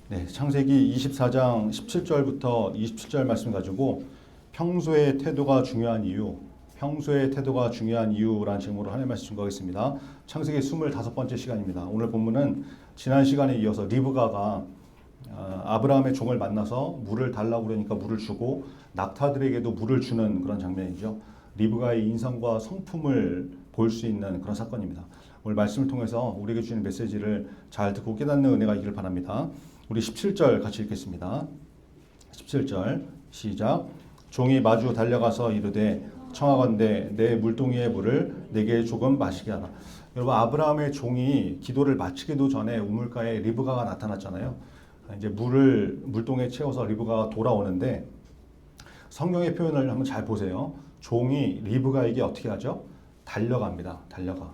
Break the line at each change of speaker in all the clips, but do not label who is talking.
네, 창세기 24장 17절부터 27절 말씀 가지고 평소의 태도가 중요한 이유, 평소의 태도가 중요한 이유라는 제목으로 하나님 말씀 증거하겠습니다. 창세기 25번째 시간입니다. 오늘 본문은 지난 시간에 이어서 리브가가 아브라함의 종을 만나서 물을 달라고 그러니까 물을 주고 낙타들에게도 물을 주는 그런 장면이죠. 리브가의 인성과 성품을 볼 수 있는 그런 사건입니다. 오늘 말씀을 통해서 우리에게 주는 메시지를 잘 듣고 깨닫는 은혜가 있기를 바랍니다. 우리 17절 같이 읽겠습니다. 17절 시작. 종이 마주 달려가서 이르되 청하건대 내 물동이의 물을 내게 조금 마시게 하라. 여러분, 아브라함의 종이 기도를 마치기도 전에 우물가에 리브가가 나타났잖아요. 이제 물동에 채워서 리브가가 돌아오는데 성경의 표현을 한번 잘 보세요. 종이 리브가에게 어떻게 하죠? 달려갑니다. 달려가.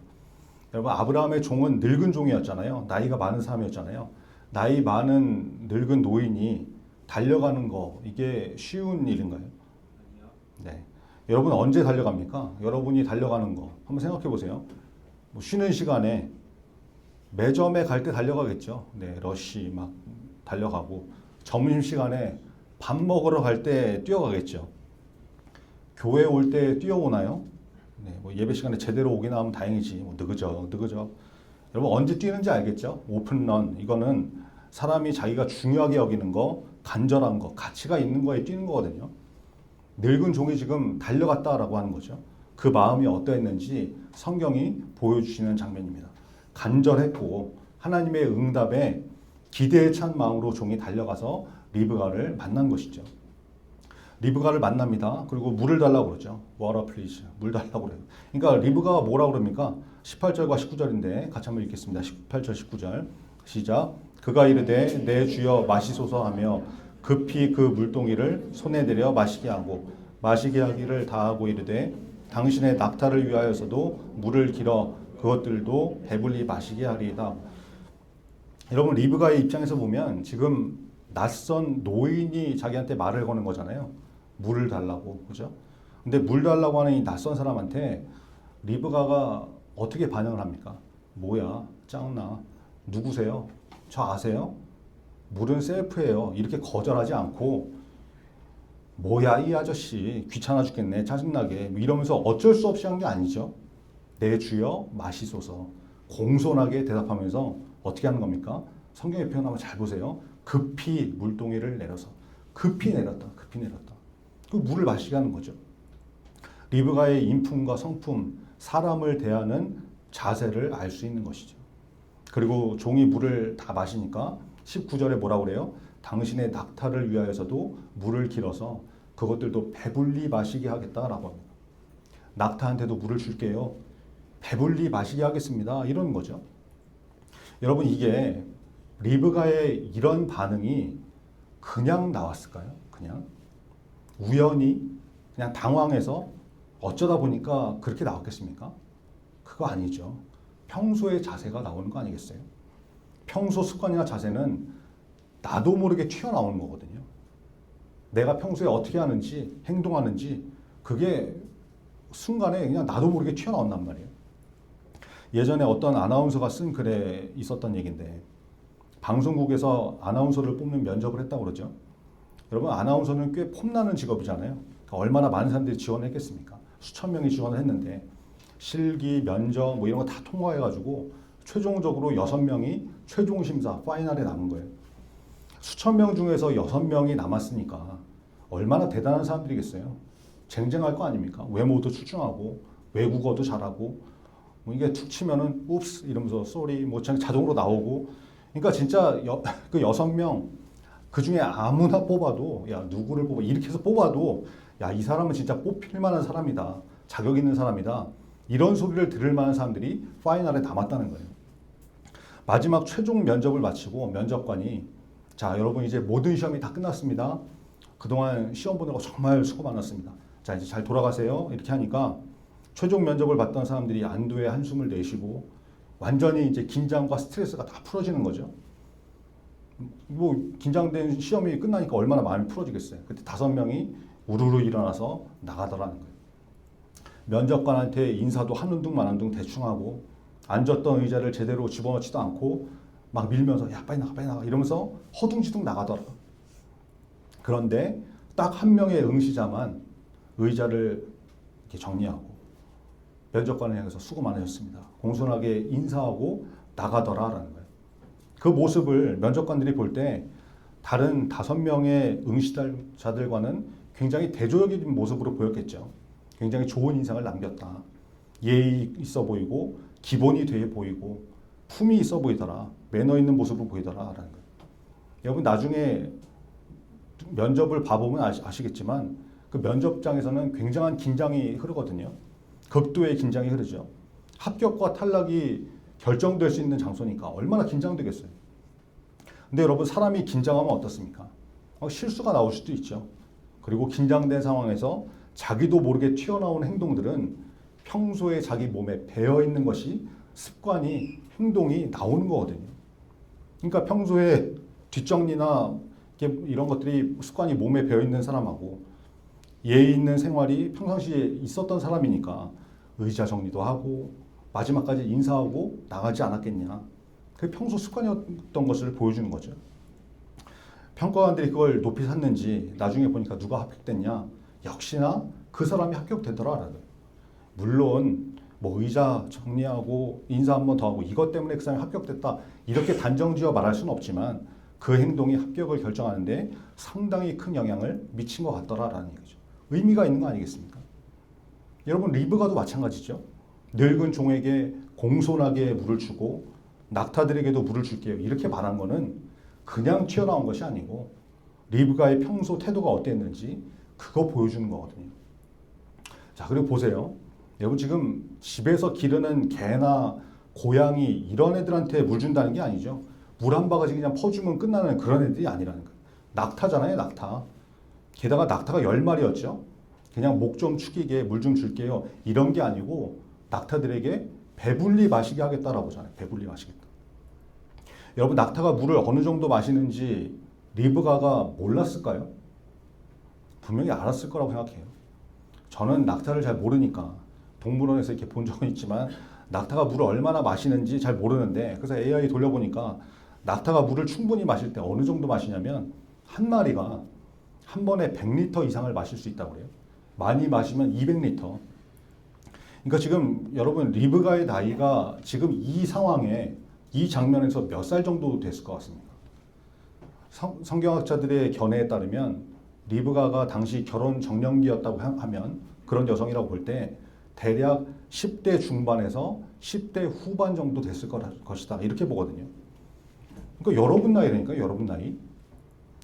여러분, 아브라함의 종은 늙은 종이었잖아요. 나이가 많은 사람이었잖아요. 나이 많은 늙은 노인이 달려가는 거, 이게 쉬운 일인가요? 네. 여러분 언제 달려갑니까? 여러분이 달려가는 거 한번 생각해 보세요. 뭐 쉬는 시간에 매점에 갈 때 달려가겠죠. 네, 러쉬 막 달려가고 점심 시간에 밥 먹으러 갈 때 뛰어가겠죠. 교회 올 때 뛰어오나요? 네, 뭐 예배 시간에 제대로 오긴 하면 다행이지. 뭐 느그적. 여러분 언제 뛰는지 알겠죠? 오픈런, 이거는 사람이 자기가 중요하게 여기는 거, 간절한 거, 가치가 있는 거에 뛰는 거거든요. 늙은 종이 지금 달려갔다라고 하는 거죠. 그 마음이 어떠했는지 성경이 보여주시는 장면입니다. 간절했고 하나님의 응답에 기대에 찬 마음으로 종이 달려가서 리브가를 만난 것이죠. 리브가를 만납니다. 그리고 물을 달라고 그러죠. Water please. 물 달라고 그래요. 그러니까 리브가가 뭐라고 그럽니까? 18절과 19절인데 같이 한번 읽겠습니다. 18절 19절 시작. 그가 이르되 내 주여 마시소서 하며 급히 그 물동이를 손에 들여 마시게 하고 마시게 하기를 다하고 이르되 당신의 낙타를 위하여서도 물을 길어 그것들도 배불리 마시게 하리이다. 여러분, 리브가의 입장에서 보면 지금 낯선 노인이 자기한테 말을 거는 거잖아요. 물을 달라고, 그죠? 근데 물 달라고 하는 이 낯선 사람한테 리브가가 어떻게 반응을 합니까? 뭐야, 짱나, 누구세요? 저 아세요? 물은 셀프예요. 이렇게 거절하지 않고 뭐야 이 아저씨 귀찮아 죽겠네, 짜증나게, 뭐 이러면서 어쩔 수 없이 한 게 아니죠. 내 주여 마시소서, 공손하게 대답하면서 어떻게 하는 겁니까? 성경의 표현 한번 잘 보세요. 급히 물동이를 내려서, 급히 내렸다. 그 물을 마시게 하는 거죠. 리브가의 인품과 성품, 사람을 대하는 자세를 알 수 있는 것이죠. 그리고 종이 물을 다 마시니까 19절에 뭐라고 그래요? 당신의 낙타를 위하여서도 물을 길어서 그것들도 배불리 마시게 하겠다라고 합니다. 낙타한테도 물을 줄게요. 배불리 마시게 하겠습니다. 이런 거죠. 여러분, 이게 리브가의 이런 반응이 그냥 나왔을까요? 그냥 우연히 그냥 당황해서 어쩌다 보니까 그렇게 나왔겠습니까? 그거 아니죠. 평소의 자세가 나오는 거 아니겠어요? 평소 습관이나 자세는 나도 모르게 튀어나오는 거거든요. 내가 평소에 어떻게 하는지, 행동하는지 그게 순간에 그냥 나도 모르게 튀어나온단 말이에요. 예전에 어떤 아나운서가 쓴 글에 있었던 얘기인데, 방송국에서 아나운서를 뽑는 면접을 했다고 그러죠. 여러분, 아나운서는 꽤 폼나는 직업이잖아요. 그러니까 얼마나 많은 사람들이 지원을 했겠습니까? 수천 명이 지원을 했는데 실기, 면접 뭐 이런 거 다 통과해가지고 최종적으로 6명이 최종 심사 파이널에 남은 거예요. 수천 명 중에서 6명이 남았으니까 얼마나 대단한 사람들이겠어요. 쟁쟁할 거 아닙니까? 외모도 출중하고 외국어도 잘하고 뭐 이게 툭 치면은 옵스 이러면서 쏘리 뭐 자동으로 나오고. 그러니까 진짜 그 6명 그 중에 아무나 뽑아도, 야 누구를 뽑아 이렇게 해서 뽑아도 야 이 사람은 진짜 뽑힐 만한 사람이다, 자격 있는 사람이다, 이런 소리를 들을 만한 사람들이 파이널에 남았다는 거예요. 마지막 최종 면접을 마치고 면접관이, 자 여러분 이제 모든 시험이 다 끝났습니다. 그동안 시험 보느라고 정말 수고 많았습니다. 자 이제 잘 돌아가세요. 이렇게 하니까 최종 면접을 봤던 사람들이 안도의 한숨을 내쉬고 완전히 이제 긴장과 스트레스가 다 풀어지는 거죠. 뭐 긴장된 시험이 끝나니까 얼마나 마음이 풀어지겠어요. 그때 5명이 우르르 일어나서 나가더라는 거예요. 면접관한테 인사도 한운둥 만운둥 대충 하고 앉았던 의자를 제대로 집어넣지도 않고 막 밀면서 야 빨리 나가 빨리 나가 이러면서 허둥지둥 나가더라. 그런데 딱 한 명의 응시자만 의자를 이렇게 정리하고 면접관을 향해서 수고 많으셨습니다. 공손하게 인사하고 나가더라라는 거예요. 그 모습을 면접관들이 볼 때 다른 5명의 응시자들과는 굉장히 대조적인 모습으로 보였겠죠. 굉장히 좋은 인상을 남겼다. 예의 있어 보이고 기본이 돼 보이고 품이 있어 보이더라. 매너 있는 모습으로 보이더라라는 거예요. 여러분 나중에 면접을 봐보면 아시겠지만 그 면접장에서는 굉장한 긴장이 흐르거든요. 극도의 긴장이 흐르죠. 합격과 탈락이 결정될 수 있는 장소니까 얼마나 긴장되겠어요. 근데 여러분 사람이 긴장하면 어떻습니까? 실수가 나올 수도 있죠. 그리고 긴장된 상황에서 자기도 모르게 튀어나오는 행동들은 평소에 자기 몸에 배어 있는 것이 습관이 행동이 나오는 거거든요. 그러니까 평소에 뒷정리나 이런 것들이 습관이 몸에 배어 있는 사람하고 예의 있는 생활이 평상시에 있었던 사람이니까 의자 정리도 하고 마지막까지 인사하고 나가지 않았겠냐. 그게 평소 습관이었던 것을 보여주는 거죠. 평가관들이 그걸 높이 샀는지 나중에 보니까 누가 합격됐냐. 역시나 그 사람이 합격되더라. 물론 뭐 의자 정리하고 인사 한 번 더 하고 이것 때문에 그 사람이 합격됐다. 이렇게 단정지어 말할 수는 없지만 그 행동이 합격을 결정하는데 상당히 큰 영향을 미친 것 같더라라는 얘기죠. 의미가 있는 거 아니겠습니까? 여러분 리브가도 마찬가지죠. 늙은 종에게 공손하게 물을 주고 낙타들에게도 물을 줄게요. 이렇게 말한 거는 그냥 튀어나온 것이 아니고 리브가의 평소 태도가 어땠는지 그거 보여주는 거거든요. 자, 그리고 보세요. 여러분 지금 집에서 기르는 개나 고양이 이런 애들한테 물 준다는 게 아니죠. 물 한 바가지 그냥 퍼주면 끝나는 그런 애들이 아니라는 거예요. 낙타잖아요, 낙타. 게다가 낙타가 10마리였죠. 그냥 목 좀 축이게 물 좀 줄게요. 이런 게 아니고 낙타들에게 배불리 마시게 하겠다라고 하잖아요. 배불리 마시겠다. 여러분 낙타가 물을 어느 정도 마시는지 리브가가 몰랐을까요? 분명히 알았을 거라고 생각해요. 저는 낙타를 잘 모르니까 동물원에서 이렇게 본 적은 있지만 낙타가 물을 얼마나 마시는지 잘 모르는데 그래서 AI 돌려보니까 낙타가 물을 충분히 마실 때 어느 정도 마시냐면 한 마리가 한 번에 100리터 이상을 마실 수 있다고 그래요. 많이 마시면 200리터. 그러니까 지금 여러분 리브가의 나이가 지금 이 상황에 이 장면에서 몇 살 정도 됐을 것 같습니까? 성경학자들의 견해에 따르면 리브가가 당시 결혼 정년기였다고 하면 그런 여성이라고 볼 때 대략 10대 중반에서 10대 후반 정도 됐을 것이다. 이렇게 보거든요. 그러니까 여러분 나이라니까 여러분 나이.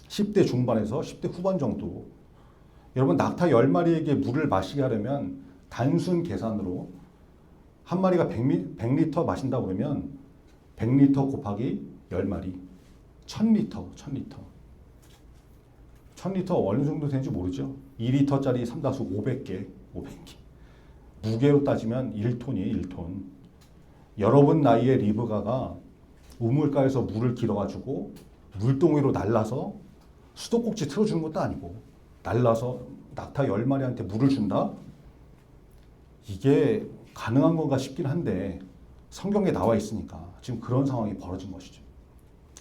10대 중반에서 10대 후반 정도. 여러분 낙타 10마리에게 물을 마시게 하려면 단순 계산으로 한 마리가 100리터 마신다고 그러면 100리터 곱하기 10마리 1000리터 1000리터 어느 정도 되는지 모르죠. 2리터짜리 삼다수 500개 무게로 따지면 1톤이에요 1톤. 여러분 나이에 리브가가 우물가에서 물을 길어가지고 물동이로 날라서 수도꼭지 틀어주는 것도 아니고 날라서 낙타 10마리한테 물을 준다? 이게 가능한 건가 싶긴 한데 성경에 나와 있으니까 지금 그런 상황이 벌어진 것이죠.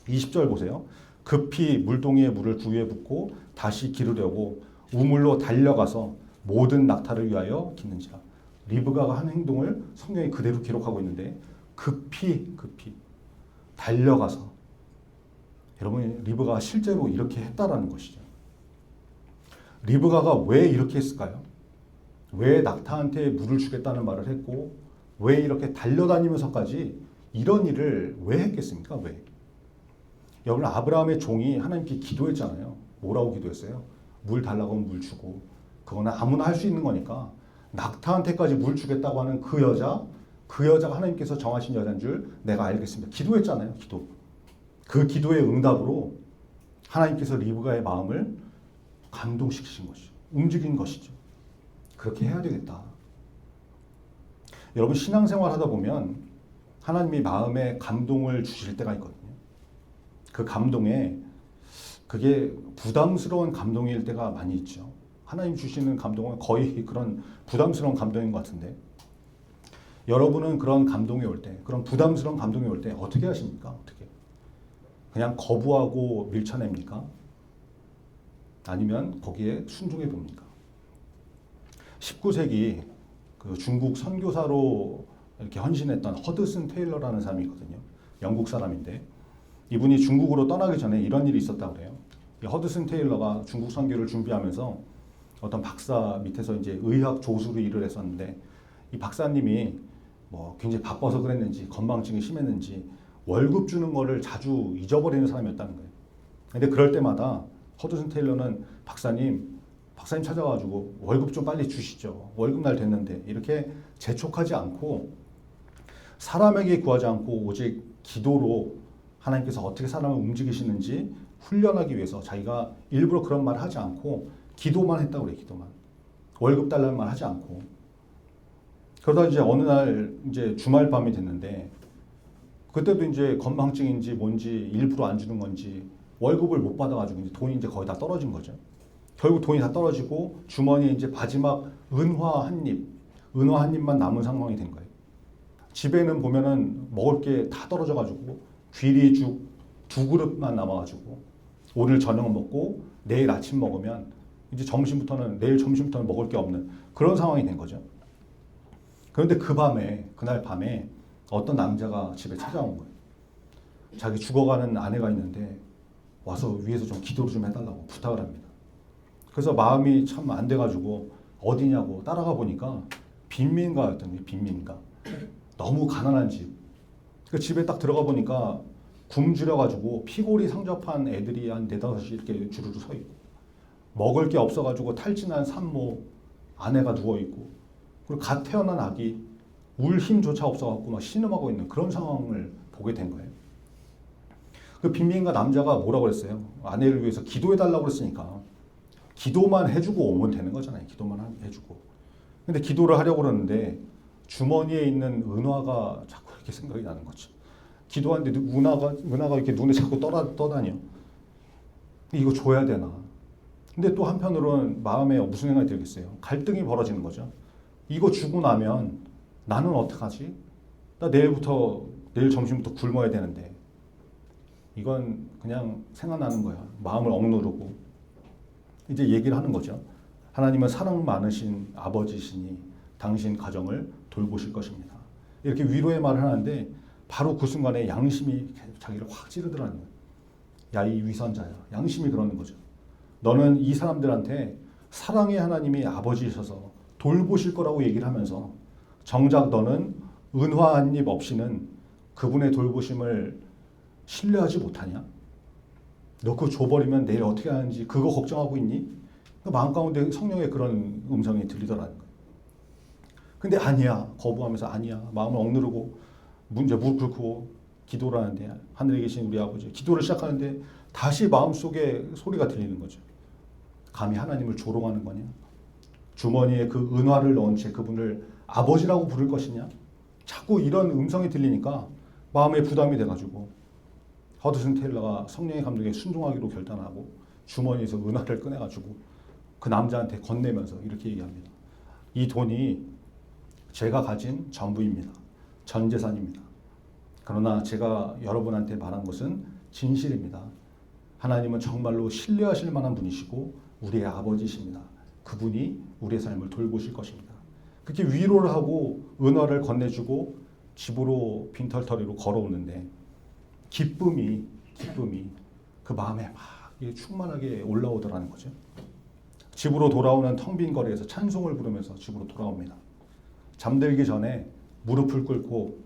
20절 보세요. 급히 물동이에 물을 구유에 붓고 다시 기르려고 우물로 달려가서 모든 낙타를 위하여 기는지라. 리브가가 한 행동을 성경이 그대로 기록하고 있는데 급히 달려가서 여러분 리브가가 실제로 이렇게 했다라는 것이죠. 리브가가 왜 이렇게 했을까요? 왜 낙타한테 물을 주겠다는 말을 했고 왜 이렇게 달려다니면서까지 이런 일을 왜 했겠습니까? 왜? 여러분 아브라함의 종이 하나님께 기도했잖아요. 뭐라고 기도했어요? 물 달라고 하면 물 주고 그거는 아무나 할 수 있는 거니까 낙타한테까지 물 주겠다고 하는 그 여자가 하나님께서 정하신 여자인 줄 내가 알겠습니다. 기도했잖아요. 기도. 그 기도의 응답으로 하나님께서 리브가의 마음을 감동시키신 것이죠. 움직인 것이죠. 그렇게 해야 되겠다. 여러분 신앙생활 하다 보면 하나님이 마음에 감동을 주실 때가 있거든요. 그 감동에 그게 부담스러운 감동일 때가 많이 있죠. 하나님 주시는 감동은 거의 그런 부담스러운 감동인 것 같은데 여러분은 그런 감동이 올 때, 그런 부담스러운 감동이 올 때 어떻게 하십니까? 어떻게? 그냥 거부하고 밀쳐냅니까? 아니면 거기에 순종해 봅니까? 19세기 그 중국 선교사로 이렇게 헌신했던 허드슨 테일러라는 사람이 있거든요. 영국 사람인데 이분이 중국으로 떠나기 전에 이런 일이 있었다고 그래요. 이 허드슨 테일러가 중국 선교를 준비하면서 어떤 박사 밑에서 이제 의학 조수로 일을 했었는데 이 박사님이 뭐 굉장히 바빠서 그랬는지 건망증이 심했는지 월급 주는 거를 자주 잊어버리는 사람이었다는 거예요. 근데 그럴 때마다 허드슨 테일러는 박사님 찾아가지고 월급 좀 빨리 주시죠. 월급 날 됐는데 이렇게 재촉하지 않고 사람에게 구하지 않고 오직 기도로 하나님께서 어떻게 사람을 움직이시는지 훈련하기 위해서 자기가 일부러 그런 말을 하지 않고 기도만 했다고 그래요. 기도만. 월급 달라는 말 하지 않고. 그러다 이제 어느 날 이제 주말 밤이 됐는데 그때도 이제 건망증인지 뭔지 일부러 안 주는 건지 월급을 못 받아가지고 이제 돈이 이제 거의 다 떨어진 거죠. 결국 돈이 다 떨어지고 주머니에 이제 마지막 은화 한 입만 남은 상황이 된 거예요. 집에는 보면은 먹을 게 다 떨어져가지고 귀리죽 2그릇만 남아가지고 오늘 저녁 먹고 내일 아침 먹으면 이제 내일 점심부터는 먹을 게 없는 그런 상황이 된 거죠. 그런데 그날 밤에 어떤 남자가 집에 찾아온 거예요. 자기 죽어가는 아내가 있는데 와서 위에서 좀 기도를 좀 해달라고 부탁을 합니다. 그래서 마음이 참 안 돼가지고 어디냐고 따라가 보니까 빈민가였던 거예요. 빈민가. 너무 가난한 집. 그 집에 딱 들어가 보니까 굶주려가지고 피골이 상접한 애들이 한 4-5이 이렇게 주르르 서 있고 먹을 게 없어가지고 탈진한 산모 아내가 누워있고 그리고 갓 태어난 아기 울 힘조차 없어갖고 막 신음하고 있는 그런 상황을 보게 된 거예요. 그 빈민가 남자가 뭐라고 그랬어요? 아내를 위해서 기도해달라고 그랬으니까 기도만 해주고 오면 되는 거잖아요. 기도만 해주고. 근데 기도를 하려고 그러는데 주머니에 있는 은화가 자꾸 이렇게 생각이 나는 거죠. 기도하는데 은화가 이렇게 눈에 자꾸 떠다녀. 이거 줘야 되나? 근데 또 한편으로는 마음에 무슨 생각이 들겠어요? 갈등이 벌어지는 거죠. 이거 주고 나면 나는 어떡하지? 나 내일 점심부터 굶어야 되는데. 이건 그냥 생각나는 거야. 마음을 억누르고. 이제 얘기를 하는 거죠. 하나님은 사랑 많으신 아버지시니 당신 가정을 돌보실 것입니다. 이렇게 위로의 말을 하는데 바로 그 순간에 양심이 자기를 확 찌르더라는 거예요. 야, 이 위선자야. 양심이 그러는 거죠. 너는 이 사람들한테 사랑의 하나님이 아버지이셔서 돌보실 거라고 얘기를 하면서 정작 너는 은화 한 입 없이는 그분의 돌보심을 신뢰하지 못하냐? 너 그거 줘버리면 내일 어떻게 하는지 그거 걱정하고 있니? 마음 가운데 성령의 그런 음성이 들리더라는 거예요. 근데 아니야. 거부하면서 아니야. 마음을 억누르고 무릎 꿇고 기도를 하는데 하늘에 계신 우리 아버지 기도를 시작하는데 다시 마음속에 소리가 들리는 거죠. 감히 하나님을 조롱하는 거냐? 주머니에 그 은화를 넣은 채 그분을 아버지라고 부를 것이냐? 자꾸 이런 음성이 들리니까 마음에 부담이 돼가지고 허드슨 테일러가 성령의 감독에 순종하기로 결단하고 주머니에서 은화를 꺼내가지고 그 남자한테 건네면서 이렇게 얘기합니다. 이 돈이 제가 가진 전부입니다. 전 재산입니다. 그러나 제가 여러분한테 말한 것은 진실입니다. 하나님은 정말로 신뢰하실 만한 분이시고 우리의 아버지십니다. 그분이 우리의 삶을 돌보실 것입니다. 그렇게 위로를 하고 은화를 건네주고 집으로 빈털터리로 걸어오는데 기쁨이 그 마음에 막 충만하게 올라오더라는 거죠. 집으로 돌아오는 텅 빈 거리에서 찬송을 부르면서 집으로 돌아옵니다. 잠들기 전에 무릎을 꿇고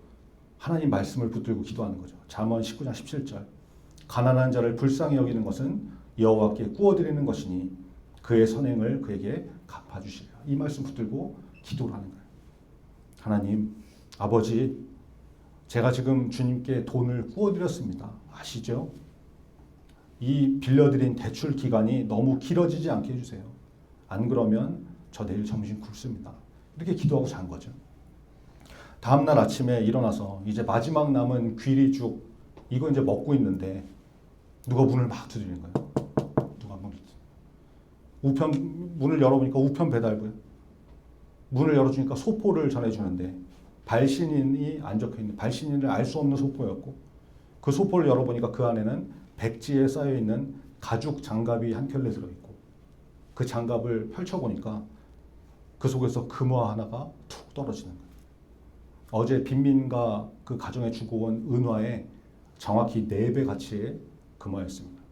하나님 말씀을 붙들고 기도하는 거죠. 잠언 19장 17절. 가난한 자를 불쌍히 여기는 것은 여호와께 구워드리는 것이니 그의 선행을 그에게 갚아주시리라. 이 말씀 붙들고 기도를 하는 거예요. 하나님, 아버지, 제가 지금 주님께 돈을 구워드렸습니다. 아시죠? 이 빌려드린 대출 기간이 너무 길어지지 않게 해주세요. 안 그러면 저 내일 점심 굶습니다. 이렇게 기도하고 잔 거죠. 다음날 아침에 일어나서 이제 마지막 남은 귀리죽 이거 이제 먹고 있는데 누가 문을 막 두드리는 거예요. 누가 문을 열어보니까 우편 배달부예요. 문을 열어주니까 소포를 전해주는데 발신인이 안 적혀있는 발신인을 알 수 없는 소포였고 그 소포를 열어보니까 그 안에는 백지에 쌓여 있는 가죽 장갑이 한 켤레 들어있고 그 장갑을 펼쳐보니까 그 속에서 금화 하나가 툭 떨어지는 거예요. 어제 빈민가 그 가정에 주고 온 은화의 정확히 4배 가치의 금화였습니다.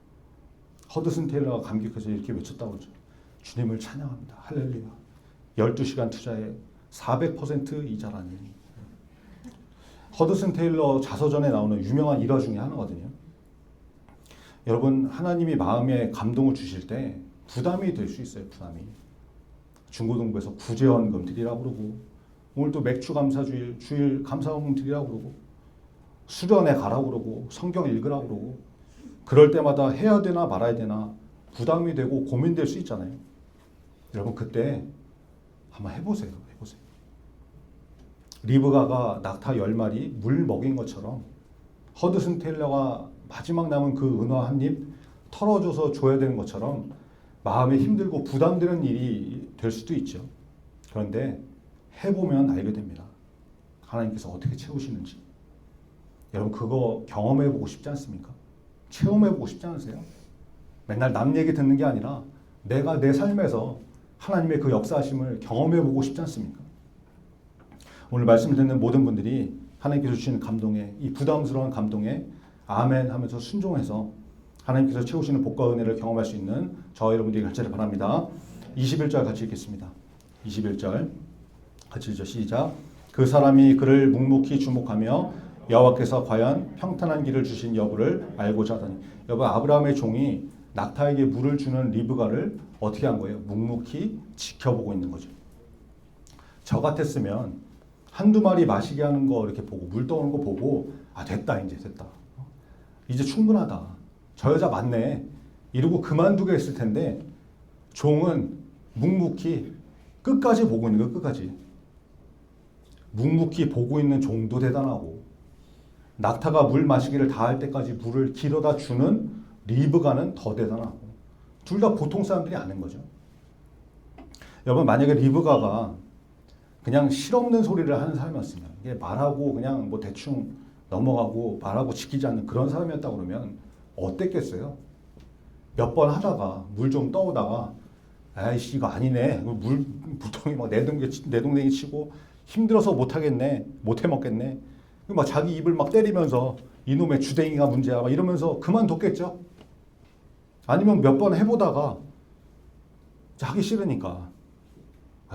허드슨 테일러가 감격해서 이렇게 외쳤다고 그러죠. 주님을 찬양합니다. 할렐루야. 12시간 투자에 400% 이자라니. 허드슨 테일러 자서전에 나오는 유명한 일화 중에 하나거든요. 여러분, 하나님이 마음에 감동을 주실 때 부담이 될 수 있어요. 부담이. 중고등부에서 구제헌금 드리라고 그러고, 오늘 또 맥주 감사주일, 주일 감사헌금 드리라고 그러고, 수련회 가라고 그러고, 성경 읽으라고 그러고, 그럴 때마다 해야 되나 말아야 되나 부담이 되고 고민될 수 있잖아요. 여러분, 그때 한번 해보세요. 리브가가 낙타 10마리 물 먹인 것처럼 허드슨 테일러가 마지막 남은 그 은화 한 입 털어줘서 줘야 되는 것처럼 마음에 힘들고 부담되는 일이 될 수도 있죠. 그런데 해보면 알게 됩니다. 하나님께서 어떻게 채우시는지. 여러분, 그거 경험해보고 싶지 않습니까? 체험해보고 싶지 않으세요? 맨날 남 얘기 듣는 게 아니라 내가 내 삶에서 하나님의 그 역사하심을 경험해보고 싶지 않습니까? 오늘 말씀을 듣는 모든 분들이 하나님께서 주시는 감동에, 이 부담스러운 감동에 아멘 하면서 순종해서 하나님께서 채우시는 복과 은혜를 경험할 수 있는 저와 여러분들이 갈지를 바랍니다. 21절 같이 읽겠습니다. 21절 같이 읽죠. 시작. 그 사람이 그를 묵묵히 주목하며 여호와께서 과연 평탄한 길을 주신 여부를 알고자 하더니. 여러분, 아브라함의 종이 낙타에게 물을 주는 리브가를 어떻게 한 거예요? 묵묵히 지켜보고 있는 거죠. 저 같았으면 한두 마리 마시게 하는 거 이렇게 보고 물 떠오는 거 보고 됐다, 이제 됐다. 이제 충분하다. 저 여자 맞네. 이러고 그만두게 했을 텐데 종은 묵묵히 끝까지 보고 있는 거예요. 끝까지. 묵묵히 보고 있는 종도 대단하고 낙타가 물 마시기를 다 할 때까지 물을 길어다 주는 리브가는 더 대단하고 둘 다 보통 사람들이 아닌 거죠. 여러분, 만약에 리브가가 그냥 실없는 소리를 하는 사람이었으면, 이게 말하고 그냥 뭐 대충 넘어가고 말하고 지키지 않는 그런 사람이었다 그러면 어땠겠어요? 몇 번 하다가 물 좀 떠오다가 아이씨 이거 아니네, 물통이 막 내동댕이 치고 힘들어서 못 하겠네, 못 해 먹겠네, 막 자기 입을 막 때리면서 이놈의 주댕이가 문제야 막 이러면서 그만뒀겠죠? 아니면 몇 번 해보다가 하기 싫으니까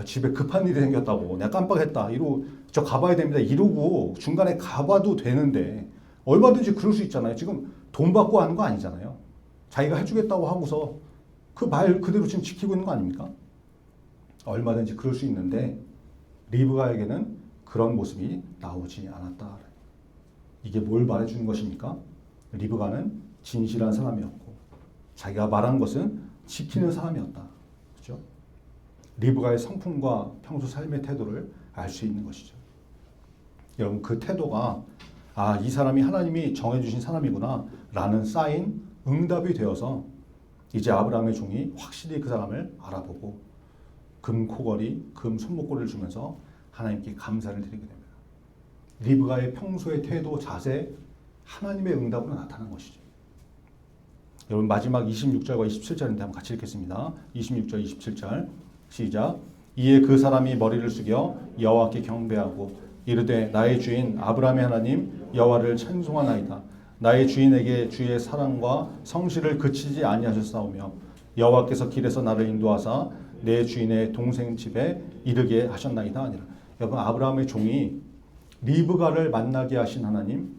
집에 급한 일이 생겼다고 내가 깜빡했다 이러고 저 가봐야 됩니다 이러고 중간에 가봐도 되는데, 얼마든지 그럴 수 있잖아요. 지금 돈 받고 하는 거 아니잖아요. 자기가 해주겠다고 하고서 그 말 그대로 지금 지키고 있는 거 아닙니까? 얼마든지 그럴 수 있는데 리브가에게는 그런 모습이 나오지 않았다. 이게 뭘 말해주는 것입니까? 리브가는 진실한 사람이었고 자기가 말한 것은 지키는 사람이었다. 그렇죠? 리브가의 성품과 평소 삶의 태도를 알 수 있는 것이죠. 여러분, 그 태도가 이 사람이 하나님이 정해주신 사람이구나 라는 사인, 응답이 되어서 이제 아브라함의 종이 확실히 그 사람을 알아보고 금 코걸이, 금 손목걸이를 주면서 하나님께 감사를 드리게 됩니다. 리브가의 평소의 태도, 자세, 하나님의 응답으로 나타난 것이죠. 여러분, 마지막 26절과 27절인데 한번 같이 읽겠습니다. 26절, 27절 시작. 이에 그 사람이 머리를 숙여 여호와께 경배하고 이르되 나의 주인 아브라함의 하나님 여호와를 찬송하나이다. 나의 주인에게 주의 사랑과 성실을 그치지 아니하셨사오며 여호와께서 길에서 나를 인도하사 내 주인의 동생 집에 이르게 하셨나이다 하니라. 여러분, 아브라함의 종이 리브가를 만나게 하신 하나님,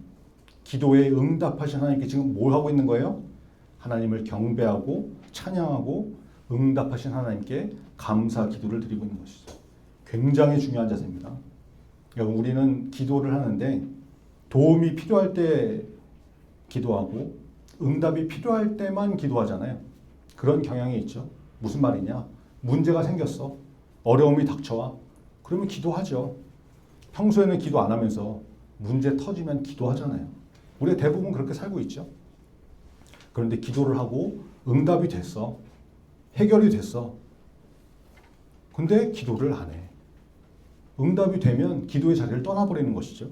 기도에 응답하신 하나님께 지금 뭘 하고 있는 거예요? 하나님을 경배하고 찬양하고 응답하신 하나님께 감사 기도를 드리고 있는 것이죠. 굉장히 중요한 자세입니다. 여러분, 우리는 기도를 하는데 도움이 필요할 때 기도하고 응답이 필요할 때만 기도하잖아요. 그런 경향이 있죠. 무슨 말이냐? 문제가 생겼어. 어려움이 닥쳐와. 그러면 기도하죠. 평소에는 기도 안 하면서 문제 터지면 기도하잖아요. 우리가 대부분 그렇게 살고 있죠. 그런데 기도를 하고 응답이 됐어. 해결이 됐어. 근데 기도를 안 해. 응답이 되면 기도의 자리를 떠나버리는 것이죠.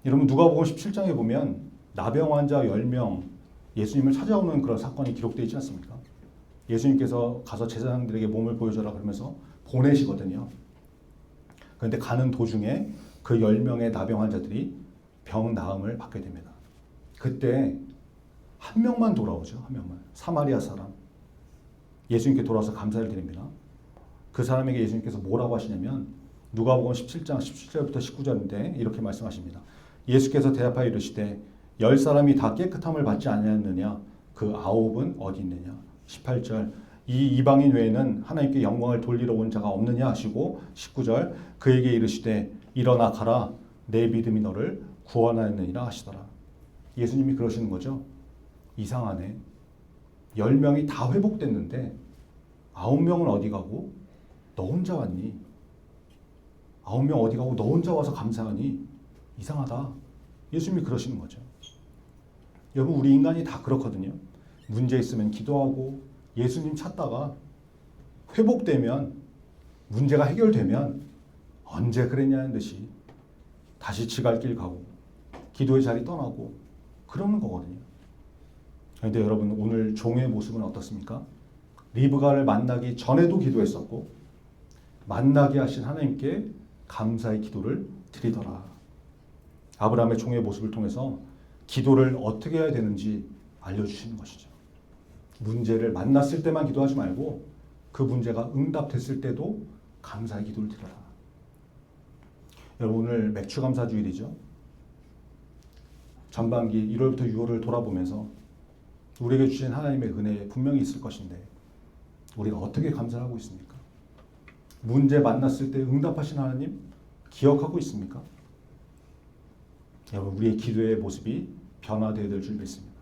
여러분, 누가복음 17장에 보면 나병 환자 10명, 예수님을 찾아오는 그런 사건이 기록되어 있지 않습니까? 예수님께서 가서 제사장들에게 몸을 보여줘라 그러면서 보내시거든요. 그런데 가는 도중에 그 10명의 나병 환자들이 병 나음을 받게 됩니다. 그때 한 명만 돌아오죠. 한 명만. 사마리아 사람. 예수님께 돌아와서 감사를 드립니다. 그 사람에게 예수님께서 뭐라고 하시냐면 누가복음 17장 17절부터 19절인데 이렇게 말씀하십니다. 예수께서 대답하여 이르시되 10사람이 다 깨끗함을 받지 아니하였느냐? 그 9은 어디 있느냐? 18절 이 이방인 외에는 하나님께 영광을 돌리러 온 자가 없느냐 하시고 19절 그에게 이르시되 일어나 가라 내 믿음이 너를 구원하였느니라 하시더라. 예수님이 그러시는 거죠. 이상하네. 10명이 다 회복됐는데 9명은 어디 가고 너 혼자 왔니? 9명 어디 가고 너 혼자 와서 감사하니? 이상하다. 예수님이 그러시는 거죠. 여러분 우리 인간이 다 그렇거든요. 문제 있으면 기도하고 예수님 찾다가 회복되면 문제가 해결되면 언제 그랬냐는 듯이 다시 지갈 길 가고 기도의 자리 떠나고 그러는 거거든요. 그런데 여러분 오늘 종의 모습은 어떻습니까? 리브가를 만나기 전에도 기도했었고 만나게 하신 하나님께 감사의 기도를 드리더라. 아브라함의 종의 모습을 통해서 기도를 어떻게 해야 되는지 알려주시는 것이죠. 문제를 만났을 때만 기도하지 말고 그 문제가 응답됐을 때도 감사의 기도를 드려라. 여러분 오늘 맥추감사주일이죠. 전반기 1월부터 6월을 돌아보면서 우리에게 주신 하나님의 은혜 분명히 있을 것인데 우리가 어떻게 감사를 하고 있습니까? 문제 만났을 때 응답하신 하나님 기억하고 있습니까? 여러분 우리의 기도의 모습이 변화되어야 될 줄 믿습니다.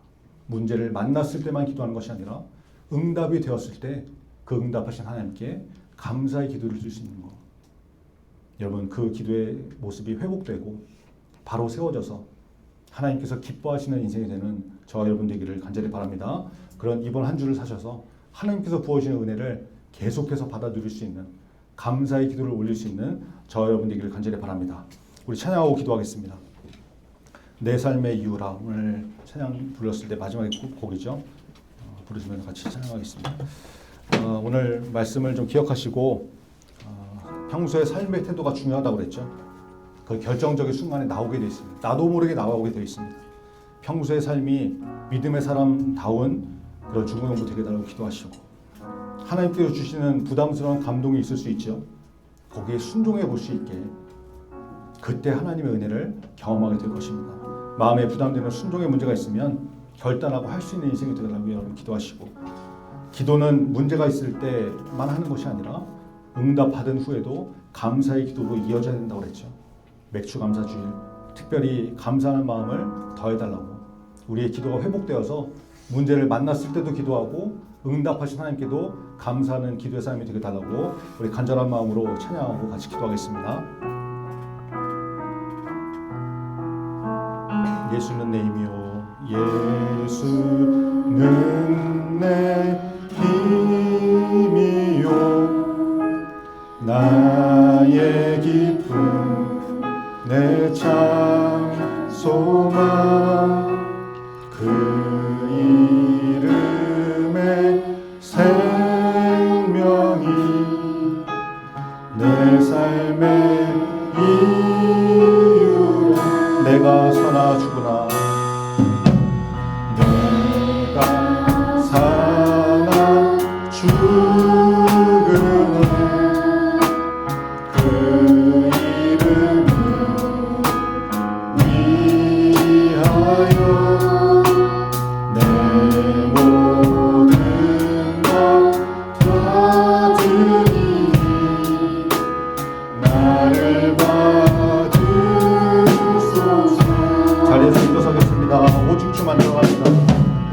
문제를 만났을 때만 기도하는 것이 아니라 응답이 되었을 때 그 응답하신 하나님께 감사의 기도를 드릴 수 있는 것. 여러분 그 기도의 모습이 회복되고 바로 세워져서 하나님께서 기뻐하시는 인생이 되는 저와 여러분 되기를 간절히 바랍니다. 그런 이번 한 주를 사셔서 하나님께서 부어주시는 은혜를 계속해서 받아 누릴 수 있는 감사의 기도를 올릴 수 있는 저와 여러분 되기를 간절히 바랍니다. 우리 찬양하고 기도하겠습니다. 내 삶의 이유라 오늘 찬양 불렀을 때 마지막 곡이죠. 부르시면서 같이 찬양하겠습니다. 오늘 말씀을 좀 기억하시고 평소에 삶의 태도가 중요하다고 그랬죠. 그 결정적인 순간에 나오게 되어 있습니다. 나도 모르게 나오게 되어 있습니다. 평소의 삶이 믿음의 사람다운 그런 중고용부 되게 달라고 기도하시고 하나님께서 주시는 부담스러운 감동이 있을 수 있죠. 거기에 순종해 볼 수 있게 그때 하나님의 은혜를 경험하게 될 것입니다. 마음에 부담되는 순종의 문제가 있으면 결단하고 할 수 있는 인생이 되라고 여러분 기도하시고 기도는 문제가 있을 때만 하는 것이 아니라 응답받은 후에도 감사의 기도로 이어져야 된다고 그랬죠. 맥추감사주일 특별히 감사하는 마음을 더해달라고 우리의 기도가 회복되어서 문제를 만났을 때도 기도하고 응답하신 하나님께도 감사하는 기도의 삶이 되게 달라고 우리 간절한 마음으로 찬양하고 같이 기도하겠습니다. 예수는 내 힘이요 예수는 내 힘이요 나의 기쁨 내 참 소망 그 이름의 생명이 내 삶의 이유로 내가 사나 죽으나 내가 사나 죽으나 그 이름을 위하여 내 모든 것 다 드리니 나를 받으소서. 자리에서 일어서겠습니다. 오직 주만 들어갑니다.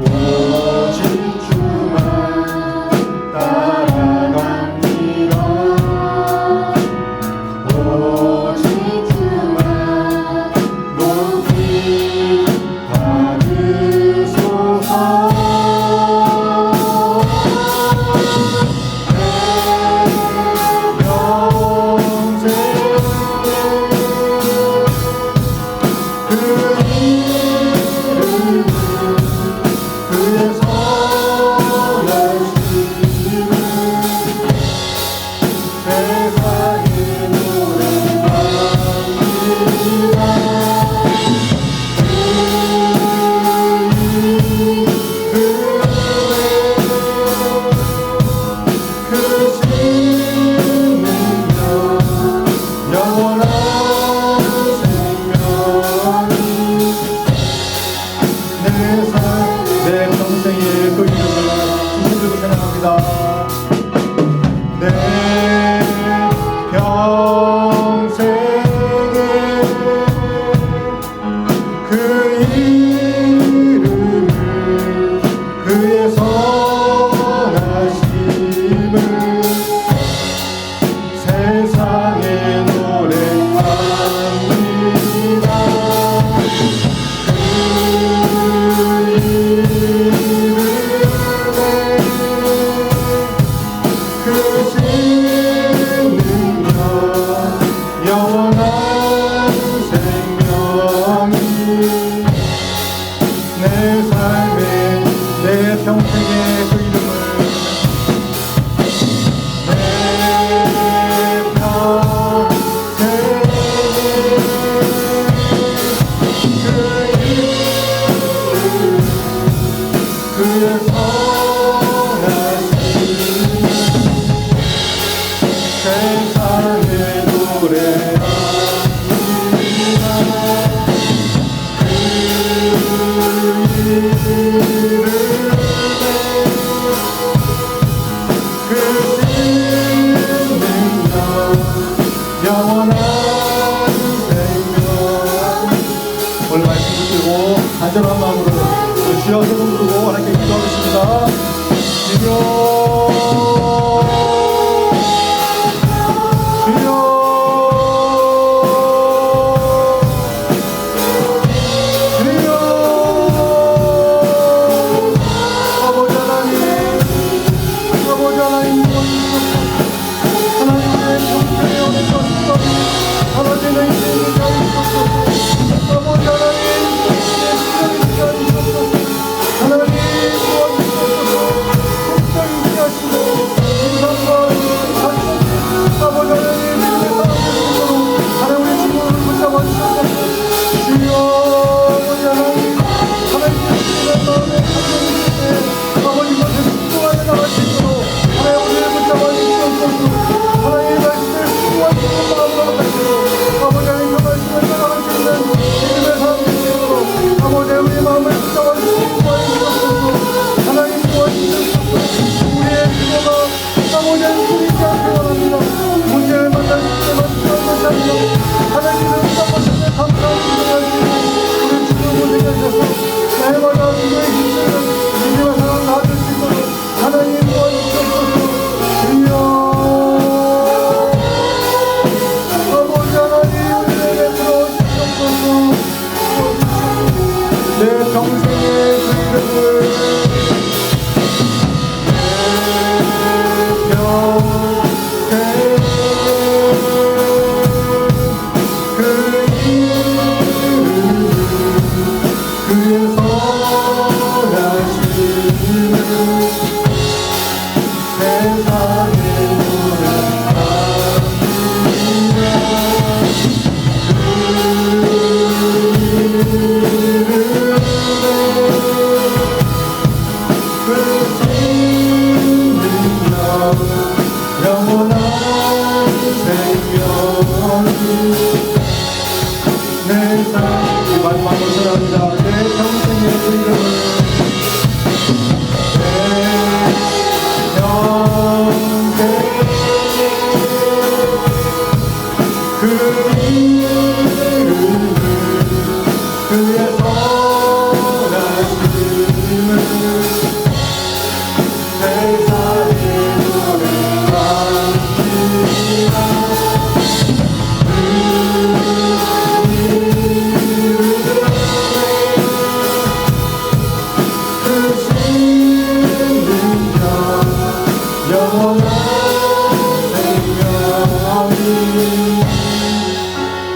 오직 주만 따라갑니다. 오직 주만 높이 받으소서. 평생에 그 이름을 오늘 말씀 듣고 간절한 마음으로 주여 세 번 부르고 하나님께 기도하겠습니다. 주여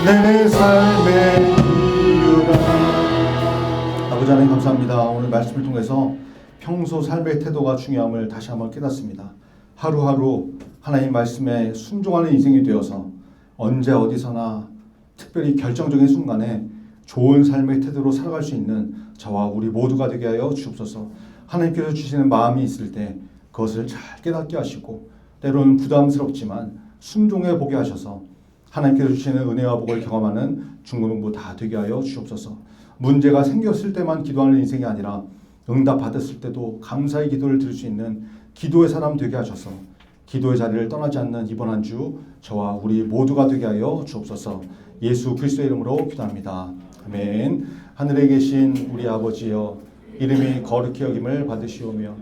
내 삶의 이유가. 아버지 하나님 감사합니다. 오늘 말씀을 통해서 평소 삶의 태도가 중요함을 다시 한번 깨닫습니다. 하루하루 하나님 말씀에 순종하는 인생이 되어서 언제 어디서나 특별히 결정적인 순간에 좋은 삶의 태도로 살아갈 수 있는 저와 우리 모두가 되게 하여 주옵소서. 하나님께서 주시는 마음이 있을 때 그것을 잘 깨닫게 하시고 때로는 부담스럽지만 순종해 보게 하셔서 하나님께서 주시는 은혜와 복을 경험하는 중고등부 다 되게 하여 주옵소서. 문제가 생겼을 때만 기도하는 인생이 아니라 응답 받았을 때도 감사의 기도를 드릴 수 있는 기도의 사람 되게 하셔서 기도의 자리를 떠나지 않는 이번 한 주 저와 우리 모두가 되게 하여 주옵소서. 예수 그리스도의 이름으로 기도합니다. 아멘. 하늘에 계신 우리 아버지여, 이름이 거룩히 여김을 받으시오며